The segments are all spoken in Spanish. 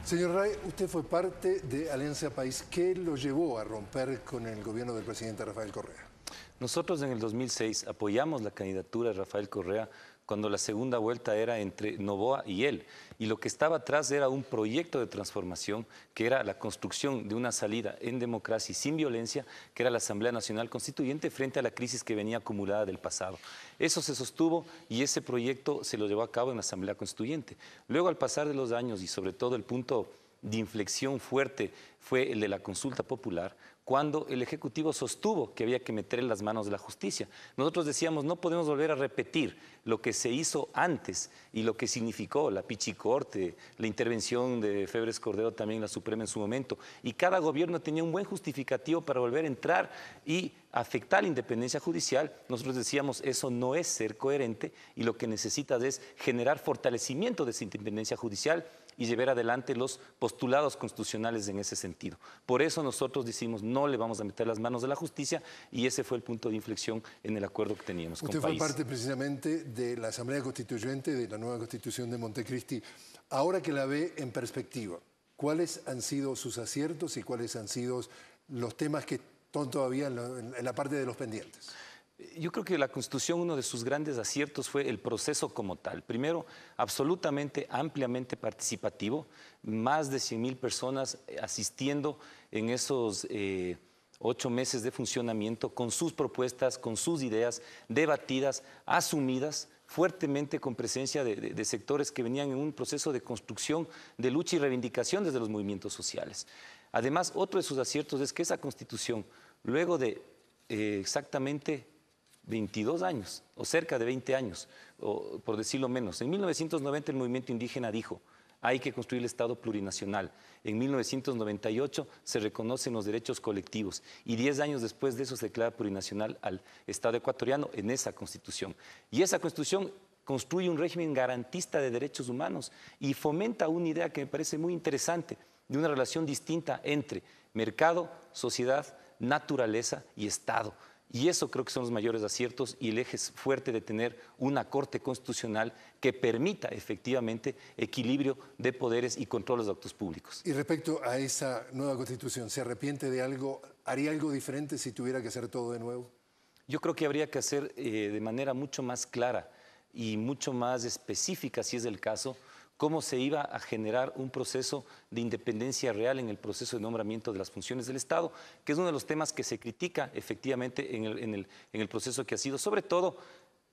Señor Ray, usted fue parte de Alianza País. ¿Qué lo llevó a romper con el gobierno del presidente Rafael Correa? Nosotros en el 2006 apoyamos la candidatura de Rafael Correa cuando la segunda vuelta era entre Noboa y él. Y lo que estaba atrás era un proyecto de transformación que era la construcción de una salida en democracia y sin violencia, que era la Asamblea Nacional Constituyente frente a la crisis que venía acumulada del pasado. Eso se sostuvo y ese proyecto se lo llevó a cabo en la Asamblea Constituyente. Luego, al pasar de los años y sobre todo el punto de inflexión fuerte fue el de la consulta popular, cuando el Ejecutivo sostuvo que había que meter en las manos de la justicia. Nosotros decíamos, no podemos volver a repetir lo que se hizo antes y lo que significó la Pichicorte, la intervención de Febres Cordero también en la Suprema en su momento, y cada gobierno tenía un buen justificativo para volver a entrar y afectar la independencia judicial. Nosotros decíamos, eso no es ser coherente y lo que necesitas es generar fortalecimiento de esa independencia judicial y llevar adelante los postulados constitucionales en ese sentido. Por eso nosotros decimos, no le vamos a meter las manos de la justicia, y ese fue el punto de inflexión en el acuerdo que teníamos con Usted País. fue parte precisamente de la Asamblea Constituyente, de la nueva Constitución de Montecristi. Ahora que la ve en perspectiva, ¿cuáles han sido sus aciertos y cuáles han sido los temas que están todavía en la parte de los pendientes? Yo creo que la Constitución, uno de sus grandes aciertos fue el proceso como tal. Primero, absolutamente, ampliamente participativo, más de 100.000 personas asistiendo en esos 8 meses de funcionamiento, con sus propuestas, con sus ideas, debatidas, asumidas, fuertemente con presencia de sectores que venían en un proceso de construcción, de lucha y reivindicación desde los movimientos sociales. Además, otro de sus aciertos es que esa Constitución, luego de exactamente 22 años, o cerca de 20 años, o por decirlo menos. En 1990 el movimiento indígena dijo, hay que construir el Estado plurinacional. En 1998 se reconocen los derechos colectivos y 10 años después de eso se declara plurinacional al Estado ecuatoriano en esa Constitución. Y esa Constitución construye un régimen garantista de derechos humanos y fomenta una idea que me parece muy interesante, de una relación distinta entre mercado, sociedad, naturaleza y Estado. Y eso creo que son los mayores aciertos y el eje fuerte de tener una Corte Constitucional que permita efectivamente equilibrio de poderes y control de los actos públicos. Y respecto a esa nueva Constitución, ¿se arrepiente de algo? ¿Haría algo diferente si tuviera que hacer todo de nuevo? Yo creo que habría que hacer de manera mucho más clara y mucho más específica, si es el caso, cómo se iba a generar un proceso de independencia real en el proceso de nombramiento de las funciones del Estado, que es uno de los temas que se critica efectivamente en el proceso que ha sido, sobre todo,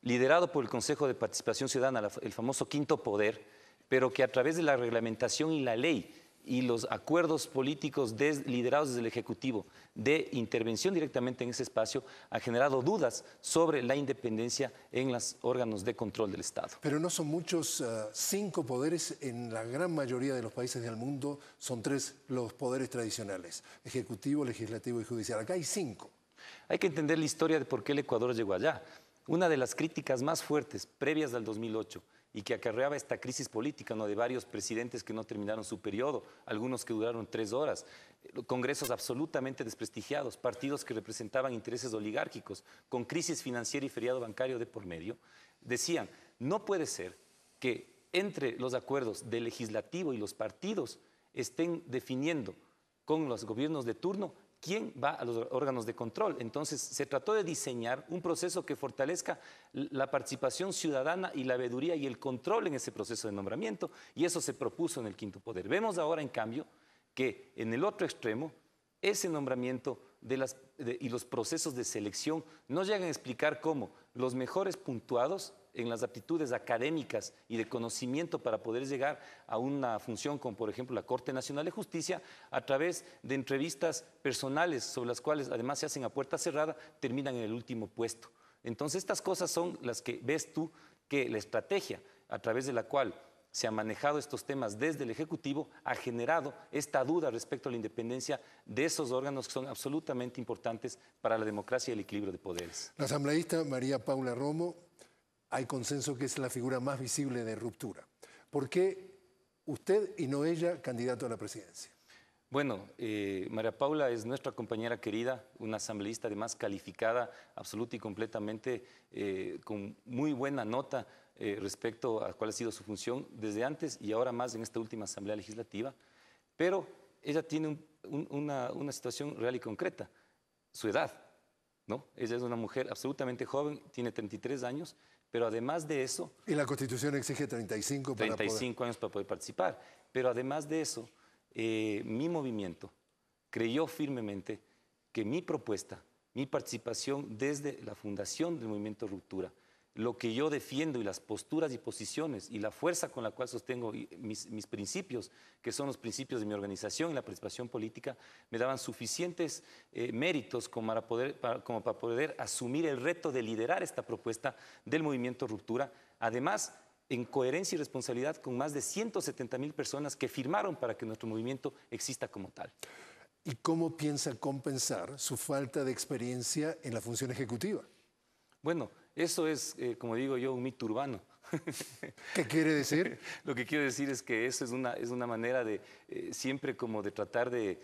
liderado por el Consejo de Participación Ciudadana, el famoso quinto poder, pero que a través de la reglamentación y la ley y los acuerdos políticos liderados desde el Ejecutivo de intervención directamente en ese espacio ha generado dudas sobre la independencia en los órganos de control del Estado. Pero no son muchos, 5 poderes en la gran mayoría de los países del mundo, son 3 los poderes tradicionales, ejecutivo, legislativo y judicial. Acá hay 5. Hay que entender la historia de por qué el Ecuador llegó allá. Una de las críticas más fuertes previas al 2008 y que acarreaba esta crisis política, ¿no?, de varios presidentes que no terminaron su periodo, algunos que duraron 3 horas, congresos absolutamente desprestigiados, partidos que representaban intereses oligárquicos, con crisis financiera y feriado bancario de por medio, decían, no puede ser que entre los acuerdos del legislativo y los partidos estén definiendo con los gobiernos de turno quién va a los órganos de control. Entonces, se trató de diseñar un proceso que fortalezca la participación ciudadana y la veeduría y el control en ese proceso de nombramiento, y eso se propuso en el quinto poder. Vemos ahora, en cambio, que en el otro extremo, ese nombramiento y los procesos de selección no llegan a explicar cómo los mejores puntuados en las aptitudes académicas y de conocimiento para poder llegar a una función como por ejemplo la Corte Nacional de Justicia, a través de entrevistas personales sobre las cuales además se hacen a puerta cerrada, terminan en el último puesto. Entonces estas cosas son las que ves tú que la estrategia a través de la cual se han manejado estos temas desde el Ejecutivo ha generado esta duda respecto a la independencia de esos órganos que son absolutamente importantes para la democracia y el equilibrio de poderes. La asambleísta María Paula Romo, hay consenso que es la figura más visible de ruptura. ¿Por qué usted y no ella candidato a la presidencia? Bueno, María Paula es nuestra compañera querida, una asambleísta además calificada absoluta y completamente con muy buena nota respecto a cuál ha sido su función desde antes y ahora más en esta última Asamblea Legislativa. pero ella tiene una situación real y concreta, su edad, ¿no? Ella es una mujer absolutamente joven, tiene 33 años, pero además de eso... Y la Constitución exige 35 para 35 años para poder participar, pero además de eso, mi movimiento creyó firmemente que mi propuesta, mi participación desde la fundación del Movimiento Ruptura, lo que yo defiendo y las posturas y posiciones y la fuerza con la cual sostengo mis principios, que son los principios de mi organización y la participación política, me daban suficientes méritos como para poder asumir el reto de liderar esta propuesta del Movimiento Ruptura. Además, en coherencia y responsabilidad con más de 170.000 personas que firmaron para que nuestro movimiento exista como tal. ¿Y cómo piensa compensar su falta de experiencia en la función ejecutiva? Bueno, eso es, como digo yo, un mito urbano. ¿Qué quiere decir? Lo que quiero decir es que eso es una manera de siempre como de tratar de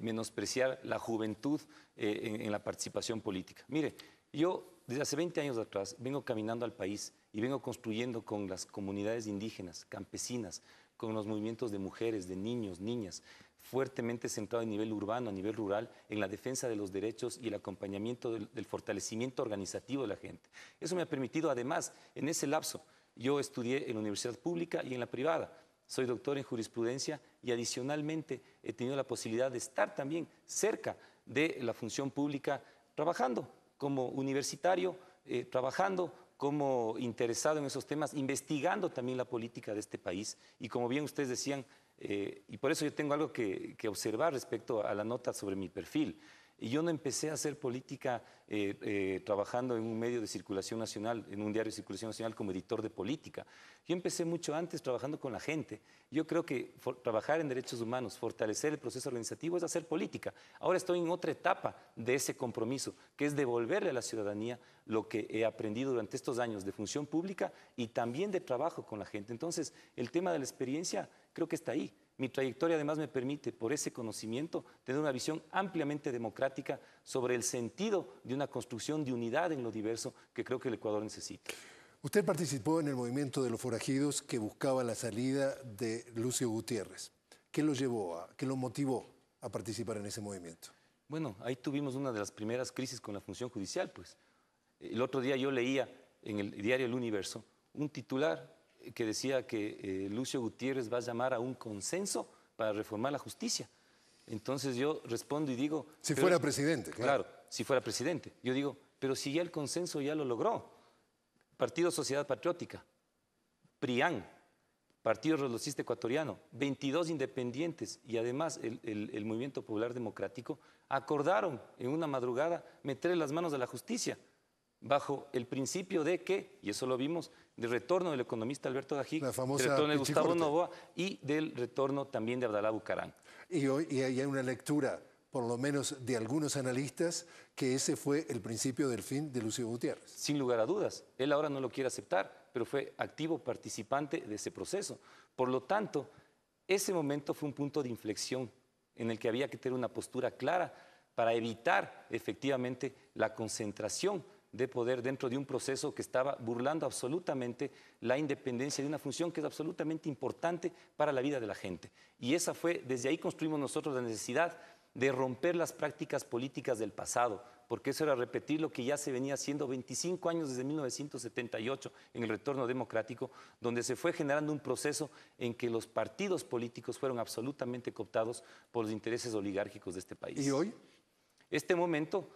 menospreciar la juventud en la participación política. Mire, yo desde hace 20 años atrás vengo caminando al país y vengo construyendo con las comunidades indígenas, campesinas, con los movimientos de mujeres, de niños, niñas, fuertemente centrado a nivel urbano, a nivel rural, en la defensa de los derechos y el acompañamiento del fortalecimiento organizativo de la gente. Eso me ha permitido, además, en ese lapso, yo estudié en la universidad pública y en la privada. Soy doctor en jurisprudencia y adicionalmente he tenido la posibilidad de estar también cerca de la función pública, trabajando como universitario, trabajando como interesado en esos temas, investigando también la política de este país. Y como bien ustedes decían, y por eso yo tengo algo que observar respecto a la nota sobre mi perfil. Y yo no empecé a hacer política trabajando en un medio de circulación nacional, en un diario de circulación nacional como editor de política. Yo empecé mucho antes trabajando con la gente. Yo creo que trabajar en derechos humanos, fortalecer el proceso organizativo es hacer política. Ahora estoy en otra etapa de ese compromiso, que es devolverle a la ciudadanía lo que he aprendido durante estos años de función pública y también de trabajo con la gente. Entonces, el tema de la experiencia creo que está ahí. Mi trayectoria además me permite, por ese conocimiento, tener una visión ampliamente democrática sobre el sentido de una construcción de unidad en lo diverso que creo que el Ecuador necesita. Usted participó en el movimiento de los forajidos que buscaba la salida de Lucio Gutiérrez. ¿Qué lo llevó, qué lo motivó a participar en ese movimiento? Bueno, ahí tuvimos una de las primeras crisis con la función judicial, pues. El otro día yo leía en el diario El Universo un titular que decía que Lucio Gutiérrez va a llamar a un consenso para reformar la justicia. Entonces yo respondo y digo... Si fuera presidente, claro. Claro, si fuera presidente. Yo digo, pero si ya el consenso ya lo logró. Partido Sociedad Patriótica, PRIAN, Partido Relocista Ecuatoriano, 22 independientes y además el Movimiento Popular Democrático acordaron en una madrugada meterle las manos a la justicia bajo el principio de que, y eso lo vimos, del retorno del economista Alberto Dajic, del retorno de Gustavo Noboa y del retorno también de Abdalá Bucaram. Y hoy hay una lectura, por lo menos de algunos analistas, que ese fue el principio del fin de Lucio Gutiérrez. Sin lugar a dudas. Él ahora no lo quiere aceptar, pero fue activo participante de ese proceso. Por lo tanto, ese momento fue un punto de inflexión en el que había que tener una postura clara para evitar efectivamente la concentración de poder dentro de un proceso que estaba burlando absolutamente la independencia de una función que es absolutamente importante para la vida de la gente. Y esa fue, desde ahí construimos nosotros la necesidad de romper las prácticas políticas del pasado, porque eso era repetir lo que ya se venía haciendo 25 años desde 1978 en el retorno democrático, donde se fue generando un proceso en que los partidos políticos fueron absolutamente cooptados por los intereses oligárquicos de este país. ¿Y hoy? Este momento...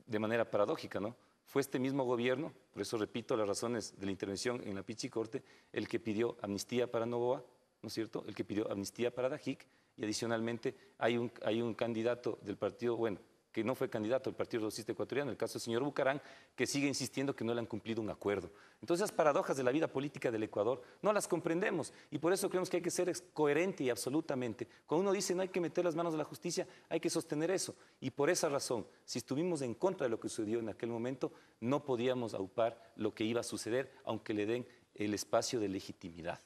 de manera paradójica, ¿no? Fue este mismo gobierno, por eso repito las razones de la intervención en la Pichicorte, el que pidió amnistía para Noboa, ¿no es cierto?, el que pidió amnistía para Dajic, y adicionalmente hay un candidato del partido, bueno, que no fue candidato del Partido Socialista Ecuatoriano, el caso del señor Bucaram, que sigue insistiendo que no le han cumplido un acuerdo. Entonces, esas paradojas de la vida política del Ecuador no las comprendemos y por eso creemos que hay que ser coherente y absolutamente. Cuando uno dice no hay que meter las manos a la justicia, hay que sostener eso. Y por esa razón, si estuvimos en contra de lo que sucedió en aquel momento, no podíamos aupar lo que iba a suceder, aunque le den el espacio de legitimidad.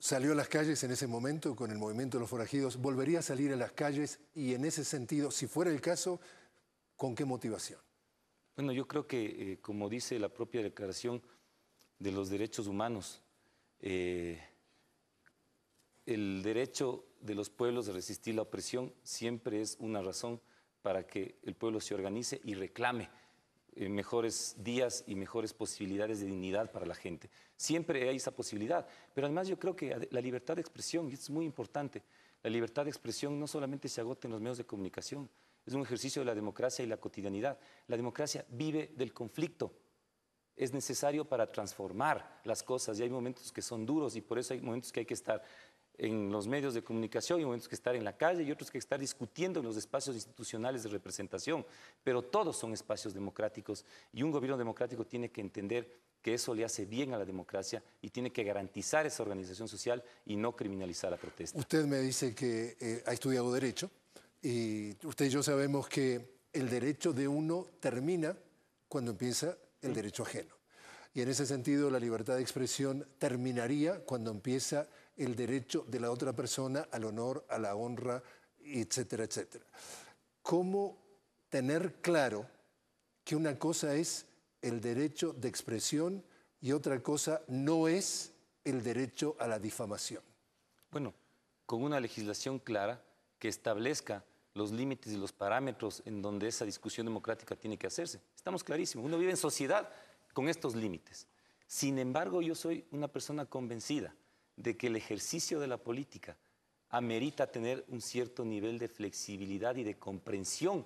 Salió a las calles en ese momento con el movimiento de los forajidos. ¿Volvería a salir a las calles? Y en ese sentido, si fuera el caso, ¿con qué motivación? Bueno, yo creo que, como dice la propia Declaración de los Derechos Humanos, es el derecho de los pueblos de resistir la opresión siempre es una razón para que el pueblo se organice y reclame mejores días y mejores posibilidades de dignidad para la gente. Siempre hay esa posibilidad, pero además yo creo que la libertad de expresión, y es muy importante, la libertad de expresión no solamente se agota en los medios de comunicación, es un ejercicio de la democracia y la cotidianidad. La democracia vive del conflicto. Es necesario para transformar las cosas y hay momentos que son duros y por eso hay momentos que hay que estar en los medios de comunicación y momentos que estar en la calle y otros que estar discutiendo en los espacios institucionales de representación. Pero todos son espacios democráticos y un gobierno democrático tiene que entender que eso le hace bien a la democracia y tiene que garantizar esa organización social y no criminalizar la protesta. Usted me dice que ha estudiado Derecho y usted y yo sabemos que el derecho de uno termina cuando empieza el derecho ajeno. Y en ese sentido la libertad de expresión terminaría cuando empieza el derecho de la otra persona al honor, a la honra, etcétera, etcétera. ¿Cómo tener claro que una cosa es el derecho de expresión y otra cosa no es el derecho a la difamación? Bueno, con una legislación clara que establezca los límites y los parámetros en donde esa discusión democrática tiene que hacerse. Estamos clarísimos, uno vive en sociedad con estos límites. Sin embargo, yo soy una persona convencida de que el ejercicio de la política amerita tener un cierto nivel de flexibilidad y de comprensión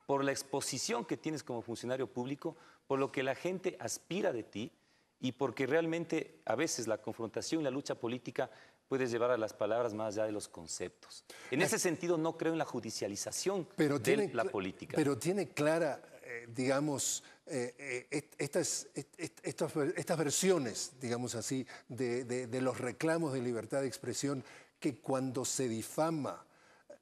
por la exposición que tienes como funcionario público, por lo que la gente aspira de ti y porque realmente a veces la confrontación y la lucha política puede llevar a las palabras más allá de los conceptos. En ese sentido no creo en la judicialización de la política. Pero tiene clara, digamos, estas versiones, digamos así, de los reclamos de libertad de expresión, que cuando se difama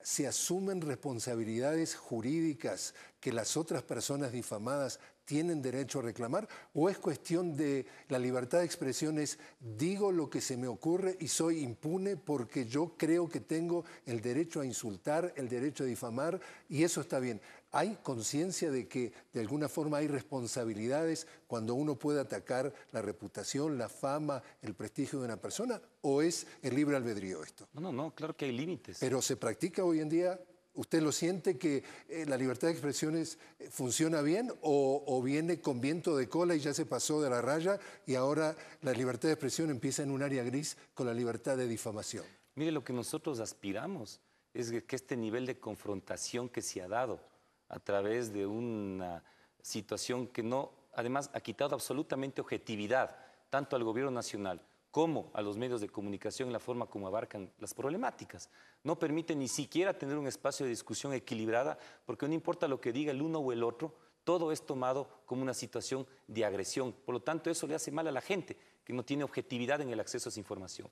se asumen responsabilidades jurídicas que las otras personas difamadas tienen derecho a reclamar, o es cuestión de la libertad de expresión es digo lo que se me ocurre y soy impune porque yo creo que tengo el derecho a insultar, el derecho a difamar y eso está bien? ¿Hay conciencia de que de alguna forma hay responsabilidades cuando uno puede atacar la reputación, la fama, el prestigio de una persona, o es el libre albedrío esto? No, claro que hay límites. Pero ¿se practica hoy en día? ¿Usted lo siente que la libertad de expresiones funciona bien o viene con viento de cola y ya se pasó de la raya y ahora la libertad de expresión empieza en un área gris con la libertad de difamación? Mire, lo que nosotros aspiramos es que este nivel de confrontación que se ha dado a través de una situación que no, además, ha quitado absolutamente objetividad tanto al gobierno nacional como a los medios de comunicación en la forma como abarcan las problemáticas. No permite ni siquiera tener un espacio de discusión equilibrada, porque no importa lo que diga el uno o el otro, todo es tomado como una situación de agresión. Por lo tanto, eso le hace mal a la gente, que no tiene objetividad en el acceso a esa información.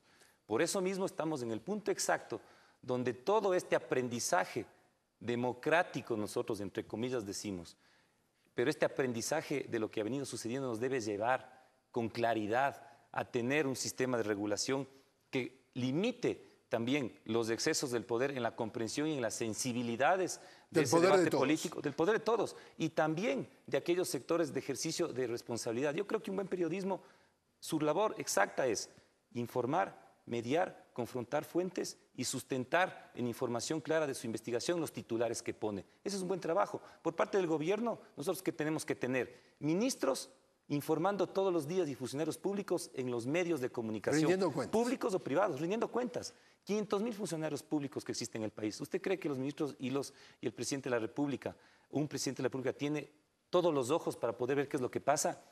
Por eso mismo estamos en el punto exacto donde todo este aprendizaje democrático, nosotros entre comillas decimos, pero este aprendizaje de lo que ha venido sucediendo nos debe llevar con claridad a tener un sistema de regulación que limite también los excesos del poder en la comprensión y en las sensibilidades de ese debate político, del poder de todos, y también de aquellos sectores de ejercicio de responsabilidad. Yo creo que un buen periodismo, su labor exacta es informar, mediar, confrontar fuentes y sustentar en información clara de su investigación los titulares que pone. Ese es un buen trabajo. Por parte del gobierno, nosotros que tenemos que tener ministros informando todos los días y funcionarios públicos en los medios de comunicación, públicos o privados, rindiendo cuentas. 500.000 funcionarios públicos que existen en el país. ¿Usted cree que los ministros y el presidente de la República, un presidente de la República tiene todos los ojos para poder ver qué es lo que pasa?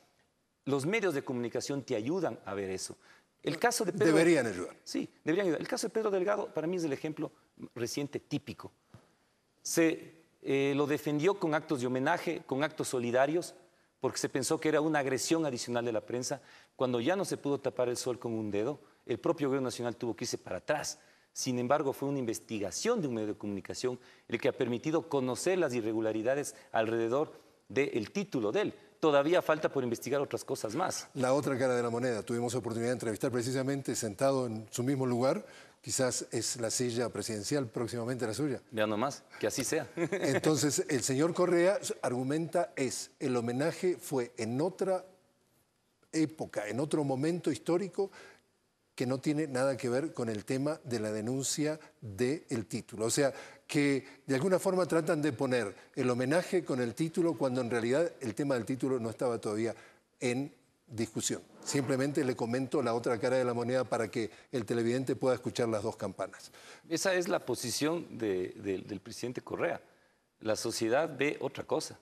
Los medios de comunicación te ayudan a ver eso. El caso de Pedro, deberían ayudar. Sí, deberían ayudar. El caso de Pedro Delgado para mí es el ejemplo reciente típico. Se lo defendió con actos de homenaje, con actos solidarios, porque se pensó que era una agresión adicional de la prensa. Cuando ya no se pudo tapar el sol con un dedo, el propio gobierno nacional tuvo que irse para atrás. Sin embargo, fue una investigación de un medio de comunicación el que ha permitido conocer las irregularidades alrededor del título de él. Todavía falta por investigar otras cosas más. La otra cara de la moneda. Tuvimos oportunidad de entrevistar precisamente sentado en su mismo lugar. Quizás es la silla presidencial, próximamente la suya. Ya nomás, que así sea. Entonces, el señor Correa argumenta el homenaje fue en otra época, en otro momento histórico que no tiene nada que ver con el tema de la denuncia del título. O sea, que de alguna forma tratan de poner el homenaje con el título cuando en realidad el tema del título no estaba todavía en discusión. Simplemente le comento la otra cara de la moneda para que el televidente pueda escuchar las dos campanas. Esa es la posición del presidente Correa. La sociedad ve otra cosa.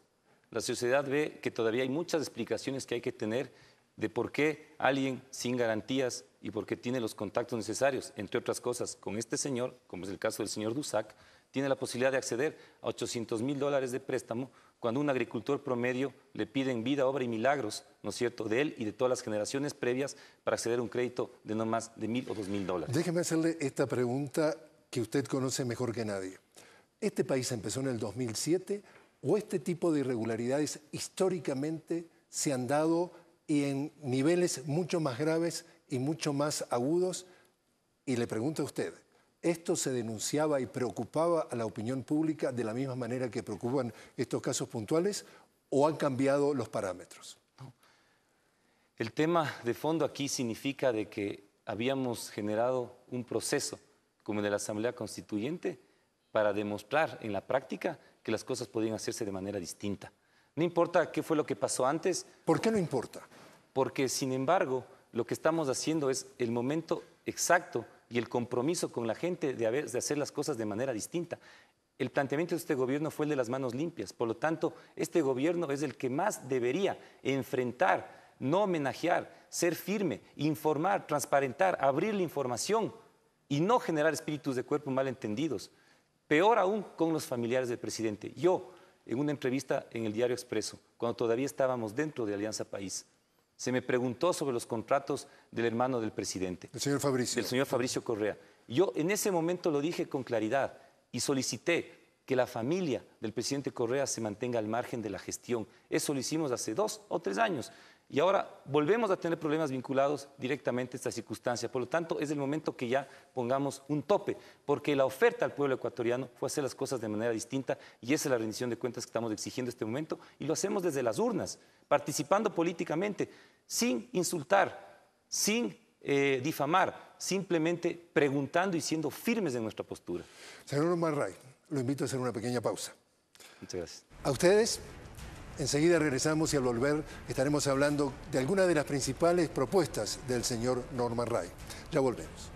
La sociedad ve que todavía hay muchas explicaciones que hay que tener de por qué alguien sin garantías y por qué tiene los contactos necesarios, entre otras cosas, con este señor, como es el caso del señor Dusac, tiene la posibilidad de acceder a $800.000 de préstamo cuando un agricultor promedio le piden vida, obra y milagros, ¿no es cierto?, de él y de todas las generaciones previas para acceder a un crédito de no más de $1.000 o $2.000. Déjeme hacerle esta pregunta que usted conoce mejor que nadie. ¿Este país empezó en el 2007 o este tipo de irregularidades históricamente se han dado y en niveles mucho más graves y mucho más agudos? Y le pregunto a usted, ¿esto se denunciaba y preocupaba a la opinión pública de la misma manera que preocupan estos casos puntuales o han cambiado los parámetros? No. El tema de fondo aquí significa de que habíamos generado un proceso, como el de la Asamblea Constituyente, para demostrar en la práctica que las cosas podían hacerse de manera distinta. No importa qué fue lo que pasó antes. ¿Por qué no importa? Porque, sin embargo, lo que estamos haciendo es el momento exacto y el compromiso con la gente de hacer las cosas de manera distinta. El planteamiento de este gobierno fue el de las manos limpias. Por lo tanto, este gobierno es el que más debería enfrentar, no homenajear, ser firme, informar, transparentar, abrir la información y no generar espíritus de cuerpo malentendidos. Peor aún con los familiares del presidente. Yo, en una entrevista en el Diario Expreso, cuando todavía estábamos dentro de Alianza País, se me preguntó sobre los contratos del hermano del presidente. El señor Fabricio. Del señor Fabricio Correa. Yo en ese momento lo dije con claridad y solicité que la familia del presidente Correa se mantenga al margen de la gestión. Eso lo hicimos hace 2 o 3 años. Y ahora volvemos a tener problemas vinculados directamente a esta circunstancia. Por lo tanto, es el momento que ya pongamos un tope, porque la oferta al pueblo ecuatoriano fue hacer las cosas de manera distinta y esa es la rendición de cuentas que estamos exigiendo en este momento y lo hacemos desde las urnas, participando políticamente, sin insultar, sin difamar, simplemente preguntando y siendo firmes en nuestra postura. Señor Norman Ray, lo invito a hacer una pequeña pausa. Muchas gracias. A ustedes. Enseguida regresamos y al volver estaremos hablando de algunas de las principales propuestas del señor Norman Ray. Ya volvemos.